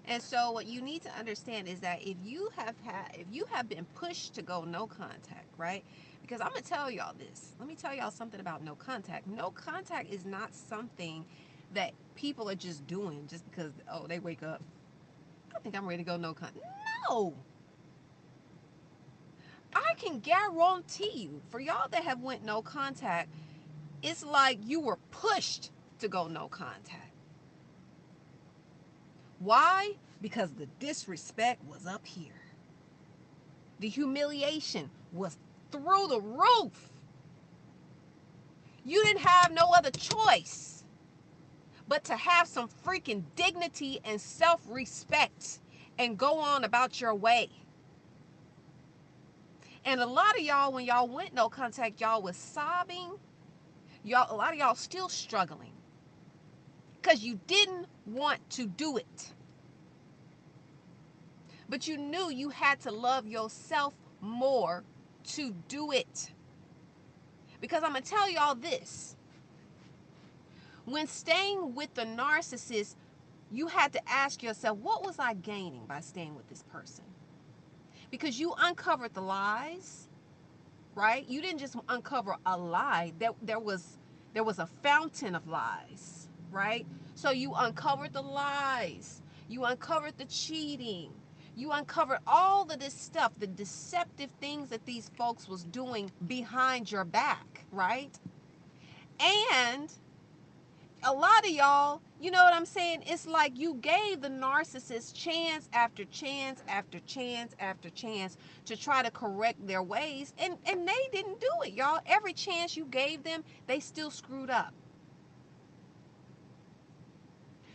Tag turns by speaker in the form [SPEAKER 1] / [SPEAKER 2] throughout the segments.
[SPEAKER 1] And so what you need to understand is that if you have been pushed to go no contact, right? Because I'm gonna tell y'all this. Let me tell y'all something about no contact. No contact is not something that people are just doing just because they wake up. I think I'm ready to go no contact. No, I can guarantee you, for y'all that have went no contact, it's like you were pushed to go no contact. Why? Because the disrespect was up here. The humiliation was through the roof. You didn't have no other choice but to have some freaking dignity and self-respect and go on about your way. And a lot of y'all, when y'all went no contact, y'all was sobbing. A lot of y'all still struggling because you didn't want to do it. But you knew you had to love yourself more to do it. Because I'm going to tell y'all this. When staying with the narcissist, you had to ask yourself, what was I gaining by staying with this person? Because you uncovered the lies, right? You didn't just uncover a lie. There was a fountain of lies, right? So you uncovered the lies. You uncovered the cheating. You uncovered all of this stuff, the deceptive things that these folks was doing behind your back, right? And a lot of y'all, you know what I'm saying? It's like you gave the narcissist chance after chance after chance after chance to try to correct their ways, and they didn't do it, y'all. Every chance you gave them, they still screwed up.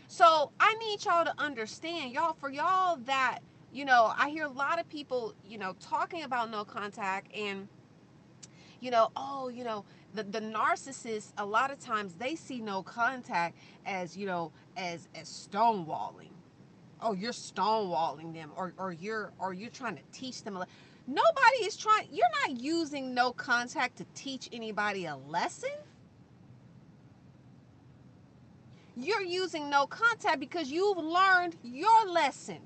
[SPEAKER 1] So I need y'all to understand, y'all, for y'all that, I hear a lot of people, talking about no contact, and the narcissist, a lot of times they see no contact as, as stonewalling. Oh, you're stonewalling them, or you're trying to teach them nobody is trying. You're not using no contact to teach anybody a lesson. You're using no contact because you've learned your lesson.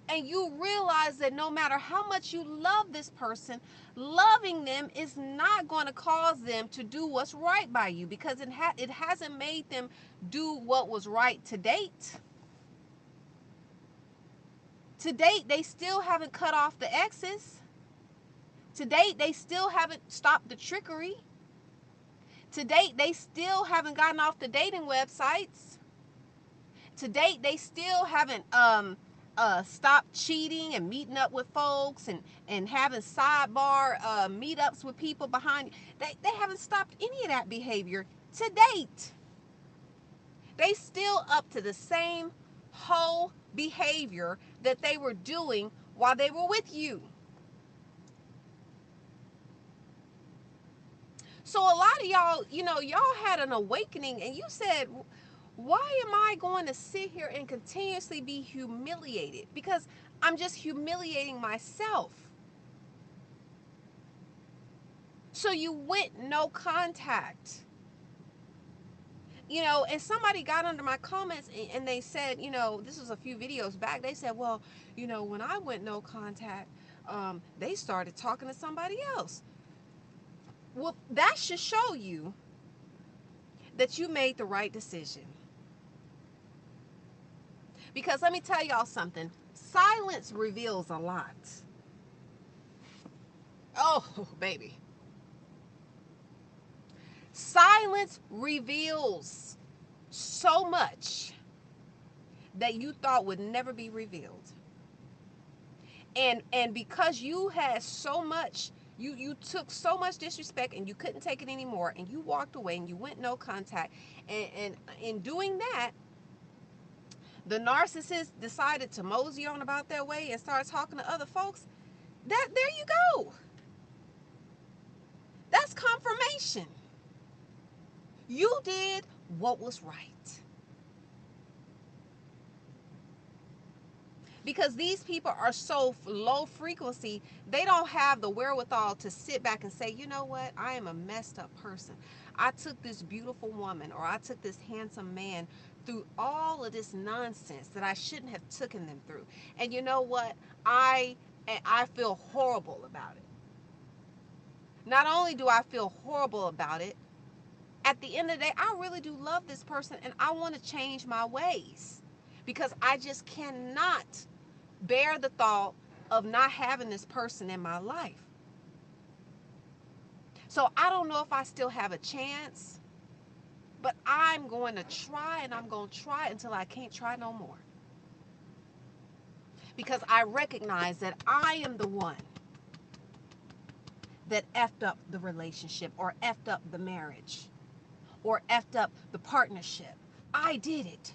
[SPEAKER 1] And you realize that no matter how much you love this person, loving them is not going to cause them to do what's right by you, because it hasn't made them do what was right to date. To date, they still haven't cut off the exes. To date, they still haven't stopped the trickery. To date, they still haven't gotten off the dating websites. To date, they still haven't stopped cheating and meeting up with folks and having sidebar meetups with people behind. They haven't stopped any of that behavior to date. They still up to the same whole behavior that they were doing while they were with you. So a lot of y'all, y'all had an awakening, and you said, why am I going to sit here and continuously be humiliated? Because I'm just humiliating myself. So you went no contact. And somebody got under my comments and they said, this was a few videos back. They said, well, when I went no contact, they started talking to somebody else. Well, that should show you that you made the right decision. Because let me tell y'all something. Silence reveals a lot. Oh, baby. Silence reveals so much that you thought would never be revealed. And because you had so much, you took so much disrespect and you couldn't take it anymore, and you walked away and you went no contact. And in doing that, the narcissist decided to mosey on about their way and start talking to other folks. There you go. That's confirmation. You did what was right. Because these people are so low frequency, they don't have the wherewithal to sit back and say, you know what, I am a messed up person. I took this beautiful woman, or I took this handsome man through all of this nonsense that I shouldn't have taken them through. And you know what? I feel horrible about it. Not only do I feel horrible about it, at the end of the day, I really do love this person and I want to change my ways, because I just cannot bear the thought of not having this person in my life. So I don't know if I still have a chance, but I'm going to try, and I'm going to try until I can't try no more. Because I recognize that I am the one that effed up the relationship, or effed up the marriage, or effed up the partnership. I did it.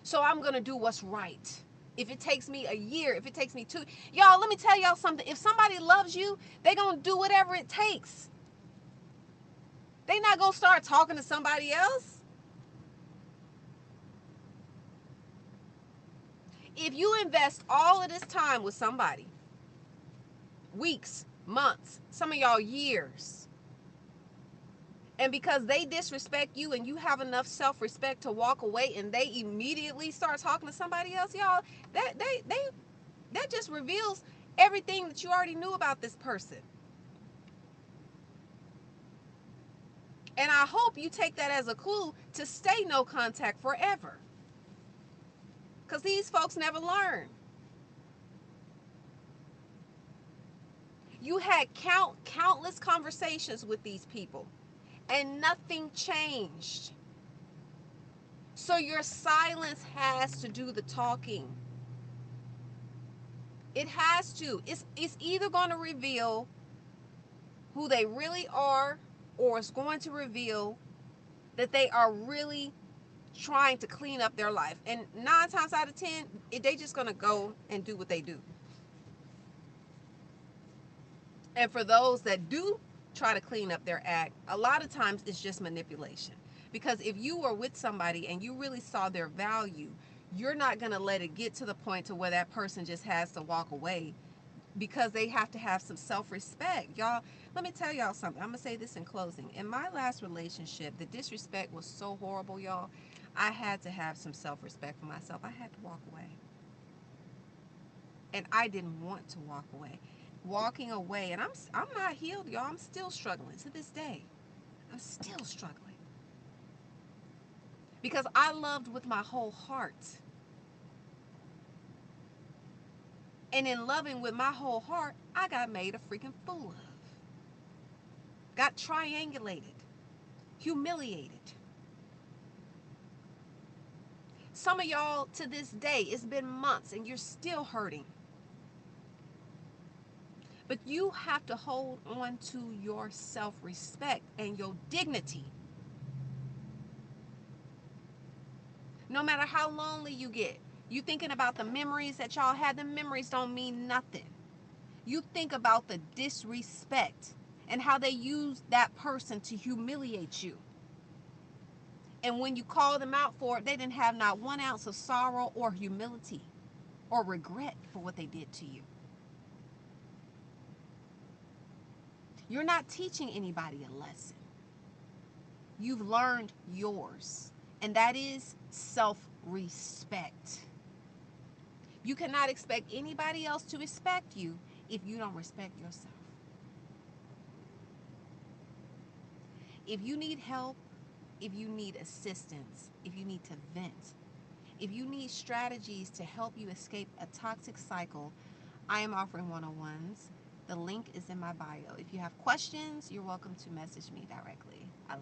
[SPEAKER 1] So I'm going to do what's right. If it takes me a year, if it takes me 2, y'all, let me tell y'all something. If somebody loves you, they going to do whatever it takes. They not going to start talking to somebody else. If you invest all of this time with somebody, weeks, months, some of y'all years, and because they disrespect you and you have enough self-respect to walk away, and they immediately start talking to somebody else, y'all, that just reveals everything that you already knew about this person. And I hope you take that as a clue to stay no contact forever. Because these folks never learn. You had countless conversations with these people, and nothing changed. So your silence has to do the talking. It has to. It's either going to reveal who they really are, or it's going to reveal that they are really trying to clean up their life. And 9 times out of 10, they just going to go and do what they do. And for those that do try to clean up their act, a lot of times it's just manipulation. Because if you were with somebody and you really saw their value, you're not going to let it get to the point to where that person just has to walk away, because they have to have some self-respect. Y'all, let me tell y'all something. I'm going to say this in closing. In my last relationship, the disrespect was so horrible, y'all. I had to have some self-respect for myself. I had to walk away. And I didn't want to walk away. Walking away, and I'm not healed, y'all. I'm still struggling to this day. I'm still struggling. Because I loved with my whole heart. And in loving with my whole heart, I got made a freaking fool of. Got triangulated. Humiliated. Some of y'all to this day, it's been months and you're still hurting. But you have to hold on to your self-respect and your dignity. No matter how lonely you get, you thinking about the memories that y'all had. The memories don't mean nothing. You think about the disrespect and how they used that person to humiliate you. And when you call them out for it, they didn't have not 1 ounce of sorrow or humility or regret for what they did to you. You're not teaching anybody a lesson. You've learned yours, and that is self-respect. You cannot expect anybody else to respect you if you don't respect yourself. If you need help, if you need assistance, if you need to vent, if you need strategies to help you escape a toxic cycle, I am offering one-on-ones. The link is in my bio. If you have questions, you're welcome to message me directly. I love